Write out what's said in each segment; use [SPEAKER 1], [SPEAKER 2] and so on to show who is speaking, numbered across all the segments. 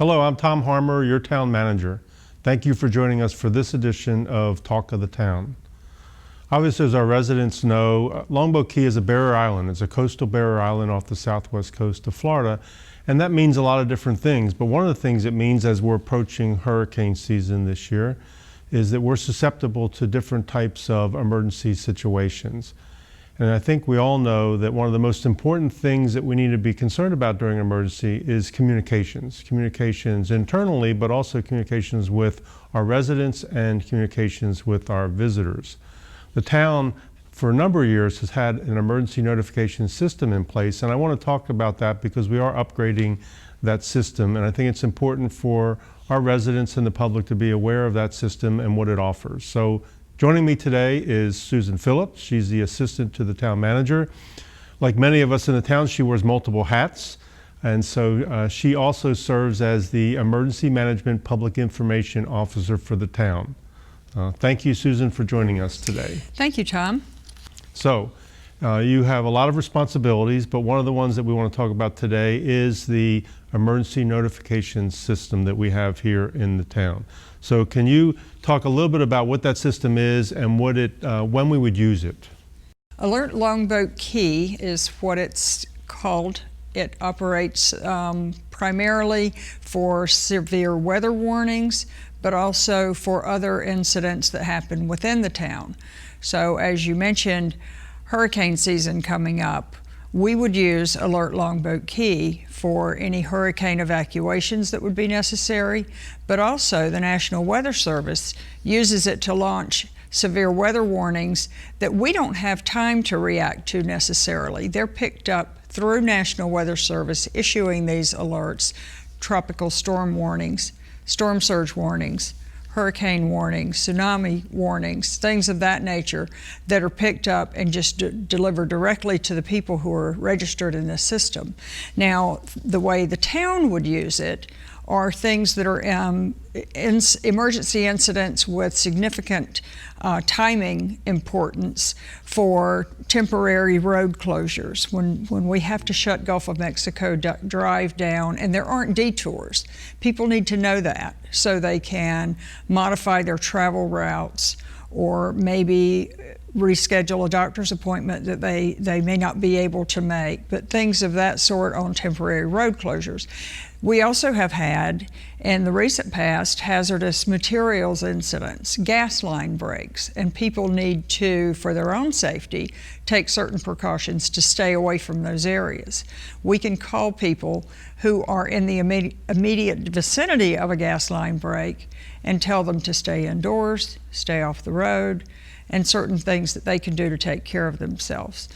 [SPEAKER 1] Hello, I'm Tom Harmer, your town manager. Thank you for joining us for this edition of Talk of the Town. Obviously, as our residents know, Longboat Key is a barrier island. It's a coastal barrier island off the southwest coast of Florida, and that means a lot of different things. But one of the things it means as we're approaching hurricane season this year is that we're susceptible to different types of emergency situations. And I think we all know that one of the most important things that we need to be concerned about during an emergency is communications. Communications internally, but also communications with our residents and communications with our visitors. The town, for a number of years, has had an emergency notification system in place, and I want to talk about that because we are upgrading that system, and I think it's important for our residents and the public to be aware of that system and what it offers. So, joining me today is Susan Phillips. She's the assistant to the town manager. Like many of us in the town, she wears multiple hats. And so she also serves as the Emergency Management Public Information Officer for the town. Thank you, Susan, for joining us today.
[SPEAKER 2] Thank you, Tom.
[SPEAKER 1] So you have a lot of responsibilities, but one of the ones that we want to talk about today is the emergency notification system that we have here in the town. So can you talk a little bit about what that system is and what when we would use it?
[SPEAKER 2] Alert Longboat Key is what it's called. It operates primarily for severe weather warnings, but also for other incidents that happen within the town. So as you mentioned, hurricane season coming up, we would use Alert Longboat Key for any hurricane evacuations that would be necessary, but also the National Weather Service uses it to launch severe weather warnings that we don't have time to react to necessarily. They're picked up through National Weather Service issuing these alerts, tropical storm warnings, storm surge warnings, hurricane warnings, tsunami warnings, things of that nature that are picked up and just delivered directly to the people who are registered in this system. Now, the way the town would use it are things that are emergency incidents with significant timing importance for temporary road closures. When we have to shut Gulf of Mexico Drive down and there aren't detours, people need to know that so they can modify their travel routes or maybe reschedule a doctor's appointment that they may not be able to make, but things of that sort on temporary road closures. We also have had, in the recent past, hazardous materials incidents, gas line breaks, and people need to, for their own safety, take certain precautions to stay away from those areas. We can call people who are in the immediate vicinity of a gas line break and tell them to stay indoors, stay off the road, and certain things that they can do to take care of themselves.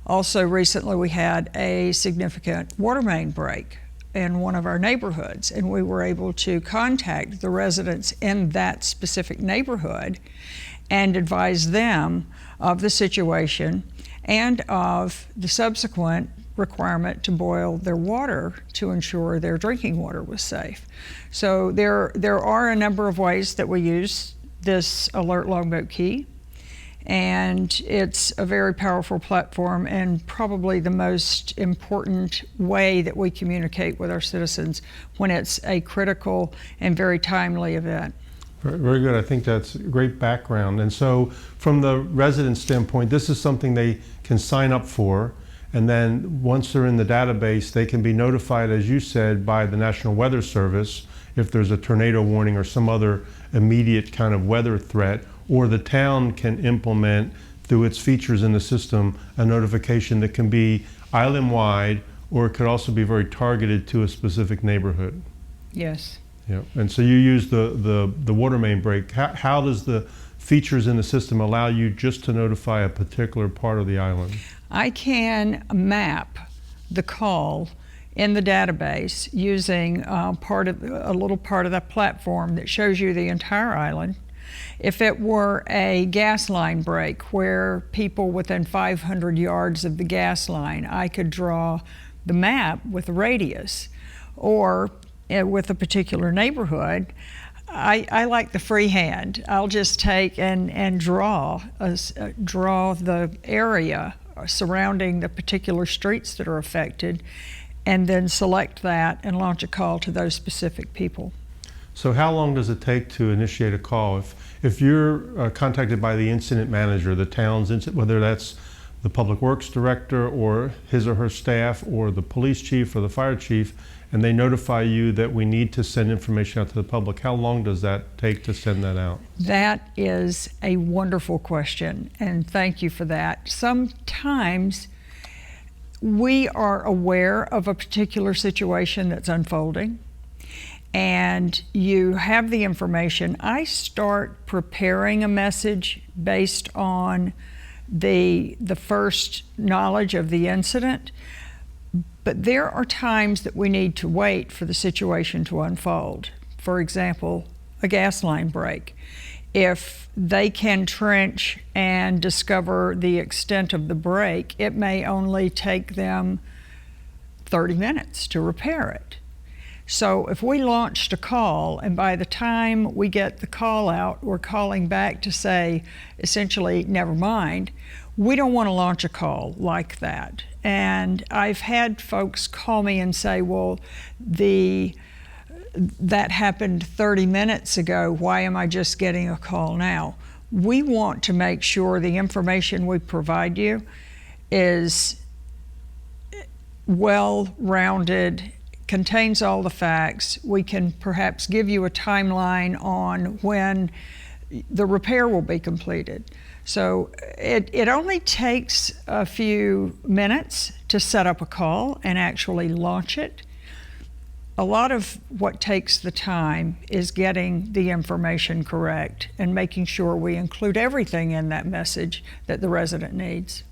[SPEAKER 2] Also, recently we had a significant water main break in one of our neighborhoods, and we were able to contact the residents in that specific neighborhood and advise them of the situation and of the subsequent requirement to boil their water to ensure their drinking water was safe. So there are a number of ways that we use this Alert Longboat Key, and it's a very powerful platform and probably the most important way that we communicate with our citizens when it's a critical and very timely event.
[SPEAKER 1] Very good. I think that's great background. And so from the resident standpoint, this is something they can sign up for, and then once they're in the database, they can be notified, as you said, by the National Weather Service if there's a tornado warning or some other immediate kind of weather threat, or the town can implement through its features in the system a notification that can be island-wide, or it could also be very targeted to a specific neighborhood.
[SPEAKER 2] Yes.
[SPEAKER 1] Yeah. And so you use the water main break. How does the features in the system allow you just to notify a particular part of the island?
[SPEAKER 2] I can map the call in the database using a little part of that platform that shows you the entire island. If it were a gas line break where people within 500 yards of the gas line, I could draw the map with a radius, or with a particular neighborhood, I like the freehand. I'll just take and draw the area surrounding the particular streets that are affected and then select that and launch a call to those specific people.
[SPEAKER 1] So how long does it take to initiate a call? If you're contacted by the incident manager, the town's whether that's the public works director or his or her staff or the police chief or the fire chief, and they notify you that we need to send information out to the public, how long does that take to send that out?
[SPEAKER 2] That is a wonderful question, and thank you for that. Sometimes we are aware of a particular situation that's unfolding, and you have the information. I start preparing a message based on the first knowledge of the incident, but there are times that we need to wait for the situation to unfold. For example, a gas line break. If they can trench and discover the extent of the break, it may only take them 30 minutes to repair it. So if we launched a call and by the time we get the call out, we're calling back to say, essentially, never mind, we don't want to launch a call like that. And I've had folks call me and say, well, that happened 30 minutes ago, why am I just getting a call now? We want to make sure the information we provide you is well-rounded, contains all the facts. We can perhaps give you a timeline on when the repair will be completed. So it only takes a few minutes to set up a call and actually launch it. A lot of what takes the time is getting the information correct and making sure we include everything in that message that the resident needs.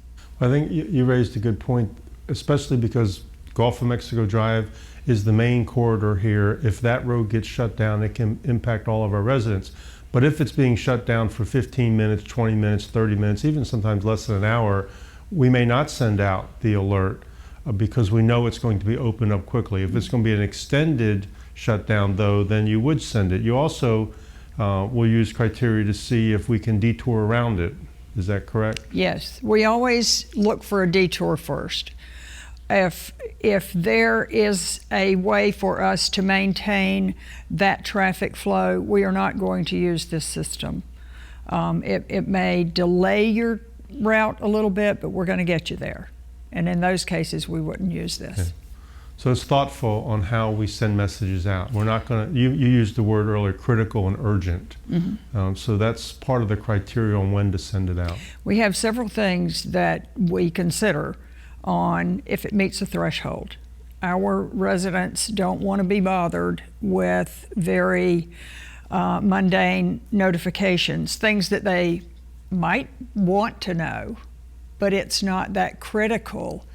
[SPEAKER 1] I think you raised a good point, especially because Gulf of Mexico Drive is the main corridor here. If that road gets shut down, it can impact all of our residents. But if it's being shut down for 15 minutes, 20 minutes, 30 minutes, even sometimes less than an hour, we may not send out the alert because we know it's going to be opened up quickly. If it's going to be an extended shutdown, though, then you would send it. You also will use criteria to see if we can detour around it. Is that correct?
[SPEAKER 2] Yes, we always look for a detour first. If there is a way for us to maintain that traffic flow, we are not going to use this system. It may delay your route a little bit, but we're going to get you there. And in those cases, we wouldn't use this.
[SPEAKER 1] Okay. So it's thoughtful on how we send messages out. We're not going to, you used the word earlier, critical and urgent. Mm-hmm. So that's part of the criteria on when to send it out.
[SPEAKER 2] We have several things that we consider on if it meets a threshold. Our residents don't want to be bothered with very mundane notifications, things that they might want to know, but it's not that critical,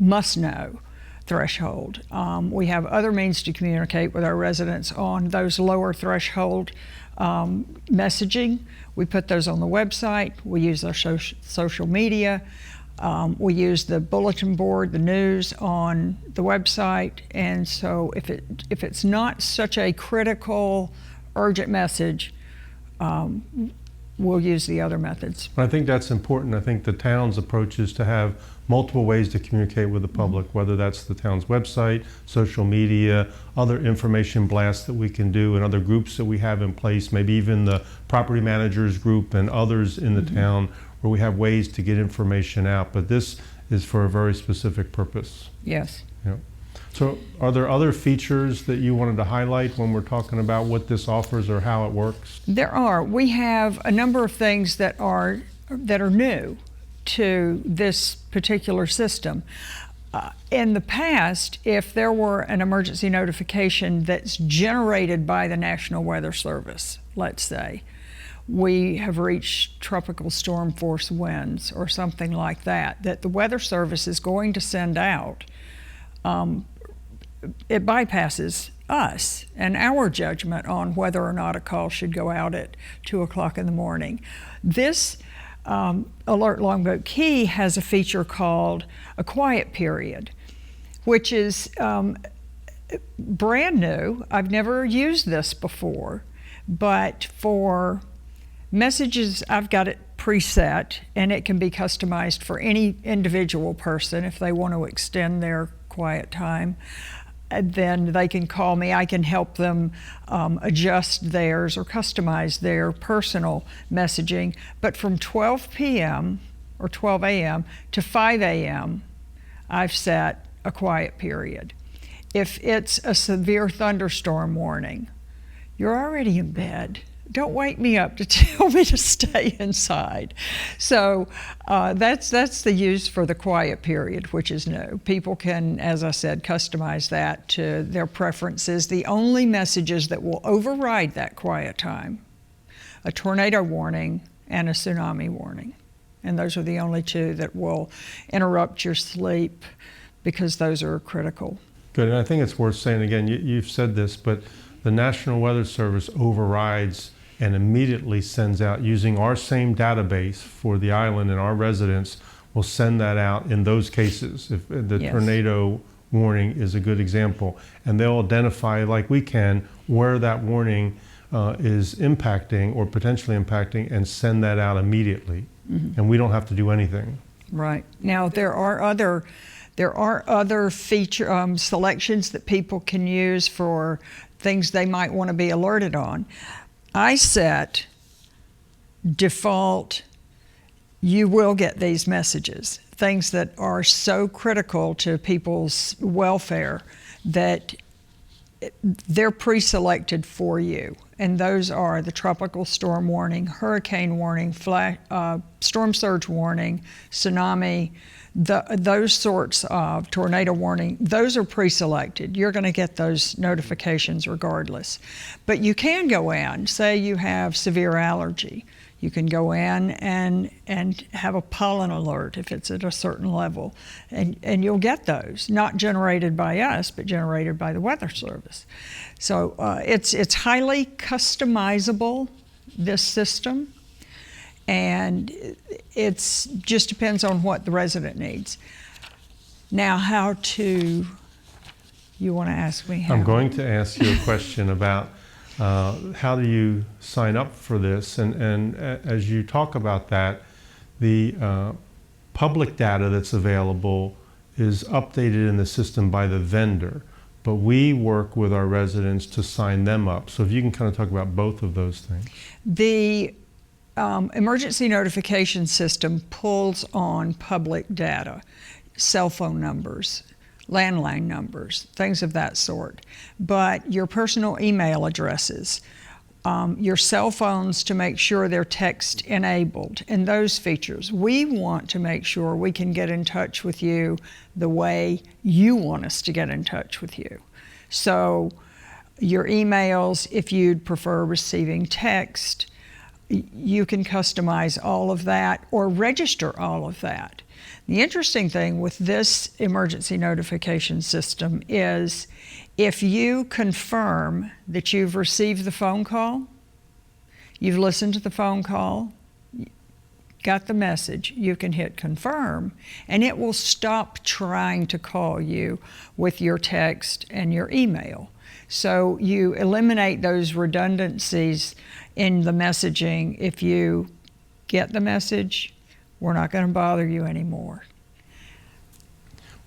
[SPEAKER 2] must know threshold. We have other means to communicate with our residents on those lower threshold messaging. We put those on the website. We use our social media. We use the bulletin board, the news on the website, and so if it's not such a critical, urgent message, we'll use the other methods.
[SPEAKER 1] I think that's important. I think the town's approach is to have multiple ways to communicate with the public, whether that's the town's website, social media, other information blasts that we can do, and other groups that we have in place, maybe even the property managers group and others in the town, where we have ways to get information out. But this is for a very specific purpose.
[SPEAKER 2] Yes.
[SPEAKER 1] Yeah. So are there other features that you wanted to highlight when we're talking about what this offers or how it works?
[SPEAKER 2] There are. We have a number of things that are new to this particular system. In the past, if there were an emergency notification that's generated by the National Weather Service, let's say, we have reached tropical storm force winds or something like that the Weather Service is going to send out, it bypasses us and our judgment on whether or not a call should go out at 2 o'clock in the morning. This Alert Longboat Key has a feature called a quiet period, which is brand new. I've never used this before, but for messages, I've got it preset, and it can be customized for any individual person if they want to extend their quiet time, then they can call me. I can help them adjust theirs or customize their personal messaging. But from 12 p.m. or 12 a.m. to 5 a.m., I've set a quiet period. If it's a severe thunderstorm warning, you're already in bed. Don't wake me up to tell me to stay inside. So that's the use for the quiet period, which is new. People can, as I said, customize that to their preferences. The only messages that will override that quiet time, a tornado warning and a tsunami warning. And those are the only two that will interrupt your sleep because those are critical.
[SPEAKER 1] Good, and I think it's worth saying again, you've said this, but the National Weather Service overrides and immediately sends out, using our same database for the island, and our residents will send that out in those cases. If the
[SPEAKER 2] Yes.
[SPEAKER 1] tornado warning is a good example, and they'll identify, like we can, where that warning is impacting or potentially impacting, and send that out immediately. Mm-hmm. And we don't have to do anything.
[SPEAKER 2] Right. Now there are other feature selections that people can use for things they might want to be alerted on. I set default, you will get these messages, things that are so critical to people's welfare that they're pre-selected for you. And those are the tropical storm warning, hurricane warning, storm surge warning, tsunami, those sorts of tornado warning. Those are pre-selected. You're going to get those notifications regardless. But you can go in, say you have severe allergy. You can go in and have a pollen alert if it's at a certain level. And you'll get those, not generated by us, but generated by the Weather Service. So it's highly customizable, this system. And it just depends on what the resident needs. Now, you want to ask me how?
[SPEAKER 1] I'm going to ask you a question about how do you sign up for this? And as you talk about that, the public data that's available is updated in the system by the vendor, but we work with our residents to sign them up. So if you can kind of talk about both of those things.
[SPEAKER 2] The emergency notification system pulls on public data, cell phone numbers, landline numbers, things of that sort. But your personal email addresses, your cell phones to make sure they're text enabled, and those features. We want to make sure we can get in touch with you the way you want us to get in touch with you. So your emails, if you'd prefer receiving text, you can customize all of that or register all of that. The interesting thing with this emergency notification system is if you confirm that you've received the phone call, you've listened to the phone call, got the message, you can hit confirm, and it will stop trying to call you with your text and your email. So you eliminate those redundancies in the messaging. If you get the message, we're not going to bother you anymore.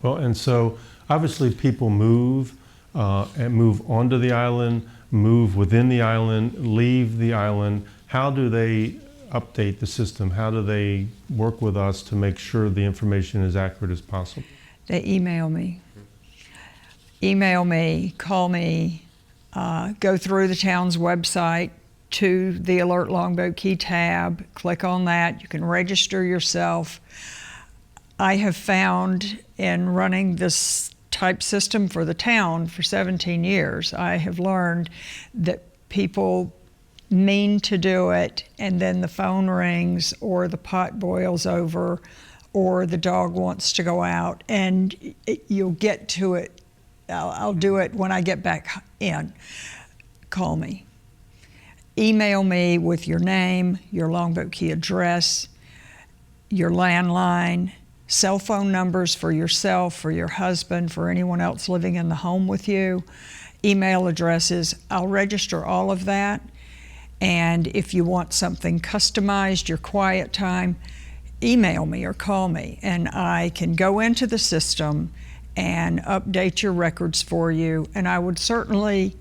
[SPEAKER 1] Well, and so obviously people move and move onto the island, move within the island, leave the island. How do they update the system? How do they work with us to make sure the information is accurate as possible?
[SPEAKER 2] They email me. Email me, call me, go through the town's website to the Alert Longboat Key tab, click on that, you can register yourself. I have found in running this type system for the town for 17 years, I have learned that people mean to do it and then the phone rings or the pot boils over or the dog wants to go out, and you'll get to it. I'll do it when I get back in. Call me. Email me with your name, your Longboat Key address, your landline, cell phone numbers for yourself, for your husband, for anyone else living in the home with you, email addresses. I'll register all of that. And if you want something customized, your quiet time, email me or call me, and I can go into the system and update your records for you. And I would certainly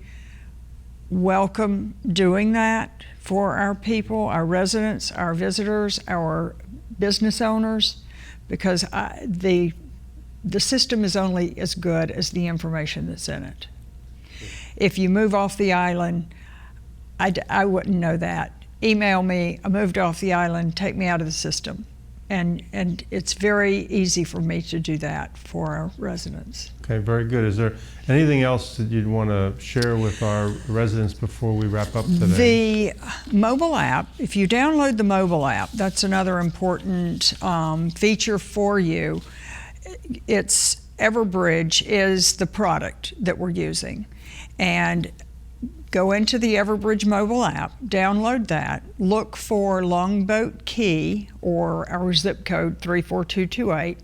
[SPEAKER 2] welcome doing that for our people, our residents, our visitors, our business owners, because the system is only as good as the information that's in it. If you move off the island, I wouldn't know that. Email me, I moved off the island, take me out of the system. And it's very easy for me to do that for our residents.
[SPEAKER 1] Okay, very good. Is there anything else that you'd want to share with our residents before we wrap up today?
[SPEAKER 2] The mobile app, if you download the mobile app, that's another important feature for you. It's Everbridge is the product that we're using. And go into the Everbridge mobile app, download that, look for Longboat Key or our zip code 34228.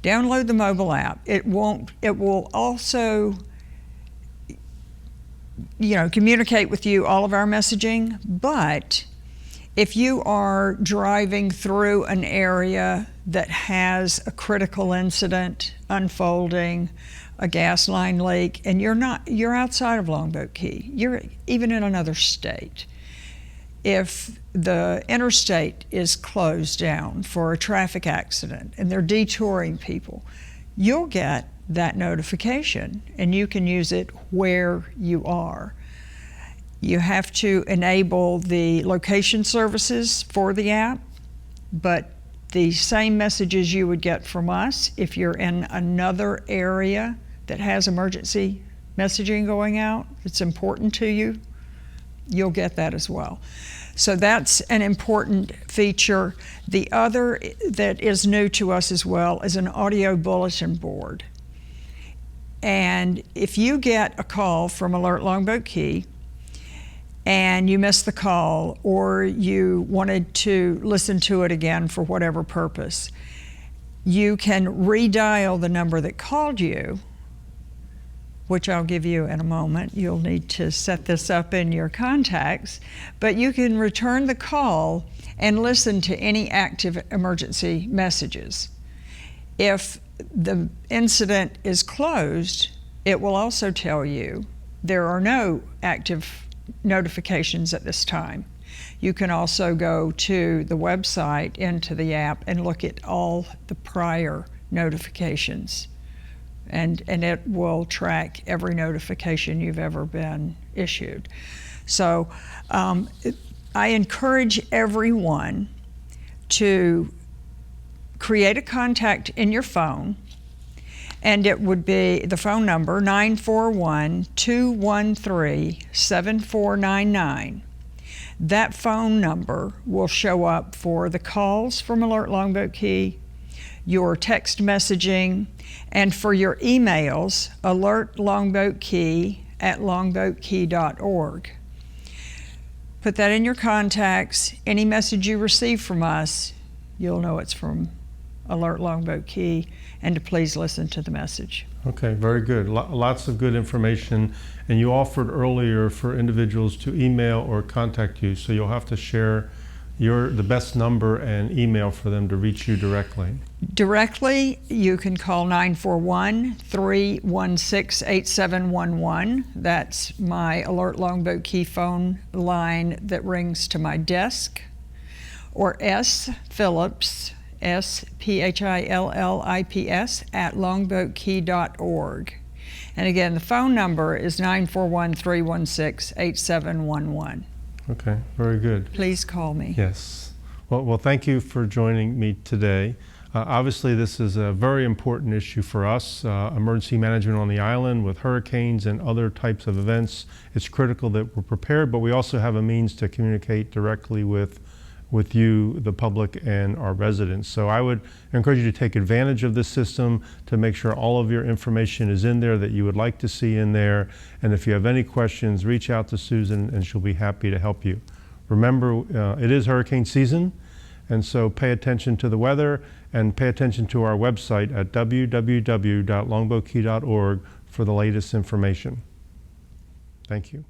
[SPEAKER 2] Download the mobile app. It will also, communicate with you all of our messaging, but if you are driving through an area that has a critical incident unfolding, a gas line leak, and you're outside of Longboat Key, you're even in another state. If the interstate is closed down for a traffic accident and they're detouring people, you'll get that notification and you can use it where you are. You have to enable the location services for the app, but the same messages you would get from us if you're in another area that has emergency messaging going out, it's important to you, you'll get that as well. So that's an important feature. The other that is new to us as well is an audio bulletin board. And if you get a call from Alert Longboat Key and you missed the call or you wanted to listen to it again for whatever purpose, you can redial the number that called you, which I'll give you in a moment. You'll need to set this up in your contacts, but you can return the call and listen to any active emergency messages. If the incident is closed, it will also tell you there are no active notifications at this time. You can also go to the website, into the app, and look at all the prior notifications. And it will track every notification you've ever been issued. So I encourage everyone to create a contact in your phone, and it would be the phone number 941-213-7499. That phone number will show up for the calls from Alert Longboat Key, your text messaging, and for your emails, alertlongboatkey@longboatkey.org. Put that in your contacts. Any message you receive from us, you'll know it's from Alert Longboat Key, and to please listen to the message.
[SPEAKER 1] Okay, very good. Lots of good information. And you offered earlier for individuals to email or contact you, so you'll have to share the best number and email for them to reach you directly.
[SPEAKER 2] Directly, you can call 941-316-8711. That's my Alert Longboat Key phone line that rings to my desk. Or PHILLIPS, SPHILLIPS @longboatkey.org. And again, the phone number is 941-316-8711.
[SPEAKER 1] Okay, very good.
[SPEAKER 2] Please call me.
[SPEAKER 1] Yes. Well, thank you for joining me today. Obviously, this is a very important issue for us, emergency management on the island with hurricanes and other types of events. It's critical that we're prepared, but we also have a means to communicate directly with you, the public, and our residents. So I would encourage you to take advantage of this system to make sure all of your information is in there that you would like to see in there. And if you have any questions, reach out to Susan and she'll be happy to help you. Remember, it is hurricane season, and so pay attention to the weather and pay attention to our website at www.longboatkey.org for the latest information. Thank you.